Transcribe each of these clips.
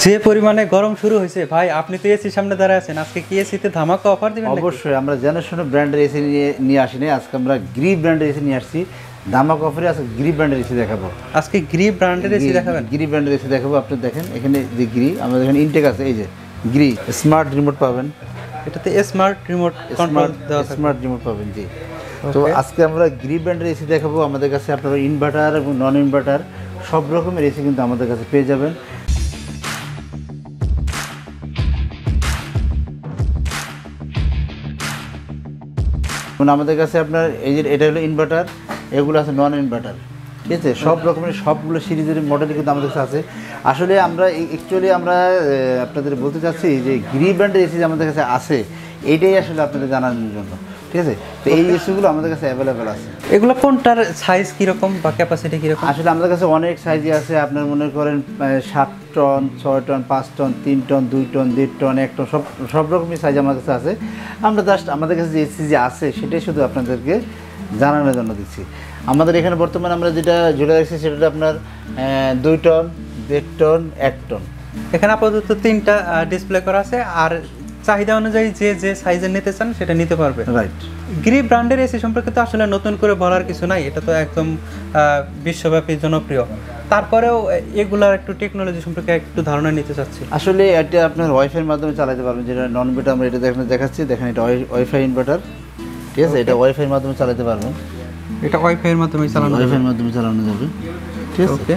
যে পরিমাণে গরম শুরু হয়েছে ভাই, আপনি তো এসির সামনে দাঁড়ায় আছেন, আজকে কি এসিতে ধামাকা অফার দিবেন? অবশ্যই, আমরা জেনারেশন ব্র্যান্ডের এসি নিয়ে আসিনি, আজকে আমরা গ্রি ব্র্যান্ডের এসি নিয়ে আসছি। ধামাকা অফারে আজকে গ্রি ব্র্যান্ডের এসি দেখাবো। আজকে গ্রি ব্র্যান্ডের এসি দেখাবেন? গ্রি ব্র্যান্ডের এসি দেখাবো। আপনি দেখেন এখানে যে গ্রি, আমাদের এখানে ইনটেক আছে, এই যে গ্রি স্মার্ট রিমোট পাবেন। এটাতে স্মার্ট রিমোট কন্ট্রোল দেওয়া আছে, স্মার্ট রিমোট পাবেন জি। তো আজকে আমরা গ্রি ব্র্যান্ডের এসি দেখাবো। আমাদের কাছে আপনারা ইনভার্টার এবং নন ইনভার্টার সব রকমের এসি কিন্তু আমাদের কাছে পেয়ে যাবেন। আমাদের কাছে আপনার এই যে এটা হলো ইনভার্টার, এগুলো আছে নন ইনভার্টার, ঠিক আছে? সব রকমের সবগুলো সিরিজের মডেল কিন্তু আমাদের কাছে আছে। আসলে আমরা অ্যাকচুয়ালি আমরা আপনাদের বলতে চাচ্ছি যে গ্রি ব্র্যান্ডের এসি আমাদের কাছে আছে, এইটাই আসলে আপনাদের জানানোর জন্য, ঠিক আছে? তো এই এসিগুলো আমাদের কাছে অ্যাভেলেবেল আছে। এগুলো কোনটার সাইজ কীরকম বা ক্যাপাসিটি কীরকম? আসলে আমাদের কাছে অনেক সাইজই আছে। আপনার মনে করেন 7 ton, 6 ton, 5 ton, 3 ton, 2 ton, 1.5 ton, 1 ton, সব রকমের সাইজ আমার কাছে আছে। আমরা জাস্ট আমাদের কাছে যে এসি যে আছে সেটাই শুধু আপনাদেরকে জানানোর জন্য দিচ্ছি। আমাদের এখানে বর্তমানে আমরা যেটা ঝুলে রাখছি সেটা আপনার 2 টন, 1.5 টন, 1 টন। এখানে আপাতত 3টা ডিসপ্লে করা আছে, আর চাহিদা অনুযায়ী যে যে সাইজের নিতে চান সেটা নিতে পারবে। রাইট। গ্রি ব্র্যান্ডের এসি সম্পর্কে তো আসলে নতুন করে বলার কিছু নাই, এটা তো একদম বিশ্বব্যাপী জনপ্রিয়। তারপরেও এগুলার একটু টেকনোলজি সম্পর্কে একটু ধারণা নিতে চাচ্ছি। আসলে এটা আপনার ওয়াইফাইয়ের মাধ্যমে চালাতে পারবেন, যেটা নন ইনভার্টার আমরা এটা দেখাচ্ছি। দেখেন এটা ওয়াইফাই ইনভার্টার, ঠিক আছে? এটা ওয়াইফাইয়ের মাধ্যমে চালাতে পারবেন। এটা ওয়াইফাইয়ের মাধ্যমে চালানো যাবে, ঠিক আছে? ওকে।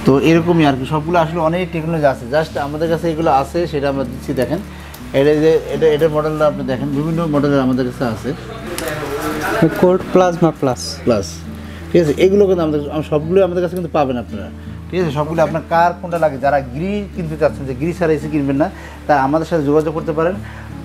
তো এরকমই আর কি, সবগুলো আসলে অনেক টেকনোলজি আছে। জাস্ট আমাদের কাছে এগুলো আছে, সেটা আমরা দিচ্ছি। দেখেন এটা যে এটার মডেলটা আপনি দেখেন, বিভিন্ন মডেলের আমাদের কাছে আছে। কোল্ড প্লাজমা প্লাস, ঠিক আছে? এগুলো কিন্তু আমাদের সবগুলো আমাদের কাছে কিন্তু পাবেন আপনারা, ঠিক আছে? সবগুলো আপনার কার কোনটা লাগে, যারা গ্রি কিনতে চাচ্ছেন, যে গ্রি ছাড়া এসে কিনবেন না, তা আমাদের সাথে যোগাযোগ করতে পারেন।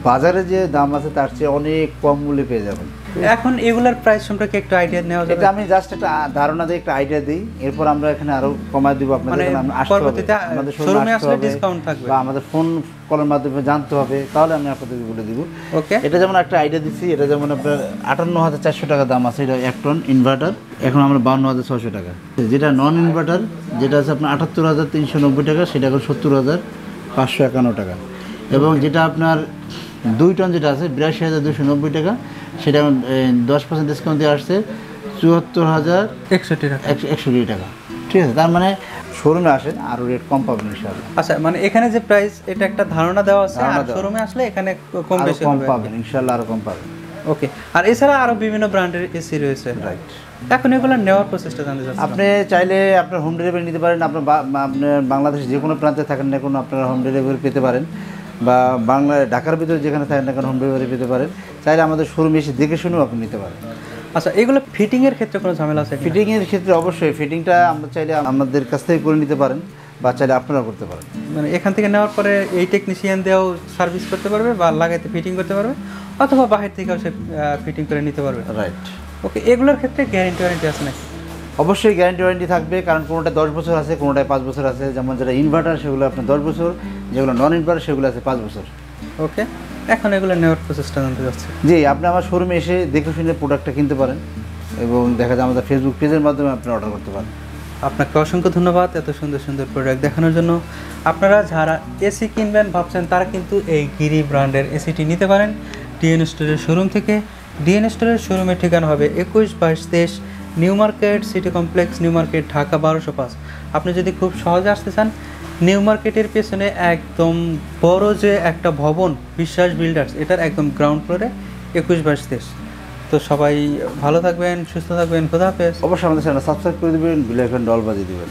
বাজারে যে দাম আছে তার চেয়ে অনেক কম মূল্যে পেয়ে যাবেন। এখন এগুলার প্রাইস সম্পর্কে একটু আইডিয়া নেওয়া যাবে? এটা আমি জাস্ট একটা ধারণা দিই, একটা আইডিয়া দিই, এরপর আমরা এখানে আরো কমায় দিব আপনাদের। পরবর্তীতে আমাদের শোরুমে আসলে ডিসকাউন্ট থাকবে বা আমাদের ফোন কলের মাধ্যমে জানতে হবে, তাহলে আমি আপনাদেরকে বলে দিব। ওকে। এটা যেমন একটা আইডিয়া দিচ্ছি, এটা যেমন আপনার 58,400 টাকা দাম আছে, এটা 1 টন ইনভার্টার। এখন আমরা 52,600 টাকা। যেটা নন ইনভার্টার, যেটা আছে আপনার 78,390 টাকা, সেটা এখন 70,551 টাকা। এবং যেটা আপনার 2 টন যেটা আছে 82,290 টাকা, সেটা 10% ডিসকাউন্ট দিয়ে আসছে 74,161 টাকা, ঠিক আছে? তার মানে শোরুমে আসেন আরও রেট কম পাবেন ইনশাআল্লাহ। আচ্ছা, মানে এখানে যে প্রাইস, এটা একটা ধারণা দেওয়া আছে, আর শোরুমে আসলে এখানে কম বেশি পাবেন ইনশাআল্লাহ, আরও কম পাবেন। ওকে। আর এছাড়া আরও বিভিন্ন ব্র্যান্ডের এসি রয়েছে। রাইট। এখন এগুলো নেওয়ার প্রসেসটা জানতে চাচ্ছি। আপনি চাইলে আপনার হোম ডেলিভারি নিতে পারেন। আপনার বাংলাদেশের যে কোনো প্রান্তে থাকেন না কোনো, আপনারা হোম ডেলিভারি পেতে পারেন, বা ঢাকার ভিতরে যেখানে থাকেন না কেন হোম ডেলিভারি পেতে পারেন। চাইলে আমাদের শোরুমে এসে দেখে শুনেও আপনি নিতে পারেন। আচ্ছা, এগুলো ফিটিংয়ের ক্ষেত্রে কোনো ঝামেলা আছে? ফিটিংয়ের ক্ষেত্রে অবশ্যই, ফিটিংটা আমরা চাইলে আমাদের কাছ থেকে করে নিতে পারেন, বা চাইলে আপনারা করতে পারেন। মানে এখান থেকে নেওয়ার পরে এই টেকনিশিয়ান দিয়েও সার্ভিস করতে পারবে, বা লাগাইতে ফিটিং করতে পারবে, অথবা বাহির থেকেও সে ফিটিং করে নিতে পারবে। রাইট। ওকে। এগুলোর ক্ষেত্রে গ্যারেন্টি আছে নাকি? অবশ্যই গ্যারেন্টি ওয়ারেন্টি থাকবে, কারণ কোনোটা 10 বছর আছে, কোনোটায় 5 বছর আছে। যেমন যেটা ইনভার্টার সেগুলো আপনার 10 বছর, যেগুলো নন ইনভার্টার সেগুলো আছে 5 বছর। ওকে। এখন এগুলো নেওয়ার প্রসেসটা জানতে চাচ্ছি। জি, আপনি আমার শোরুমে এসে দেখে শুনে প্রোডাক্টটা কিনতে পারেন, এবং দেখা যায় আমাদের ফেসবুক পেজের মাধ্যমে আপনি অর্ডার করতে পারেন। আপনাকে অসংখ্য ধন্যবাদ এত সুন্দর সুন্দর প্রোডাক্ট দেখানোর জন্য। আপনারা যারা এসি কিনবেন ভাবছেন, তারা কিন্তু এই গ্রি ব্র্যান্ডের এসিটি নিতে পারেন ডিএন স্টোরের শোরুম থেকে। ডিএন স্টোরের শোরুমের ঠিকানা হবে 21-22-23 new market city complex, new market, Dhaka 1205। আপনি যদি খুব সহজে আসতে চান, নিউ মার্কেটের পেছনে একদম বড় যে একটা ভবন বিশ্বাস বিল্ডার্স, এটার একদম গ্রাউন্ড ফ্লোরে 21-22-23। তো সবাই ভালো থাকবেন, সুস্থ থাকবেন, খোদা হাফেজ। অবশ্যই আমাদের চ্যানেল সাবস্ক্রাইব করে দেবেন, বেল আইকন ডল বাজিয়ে দেবেন।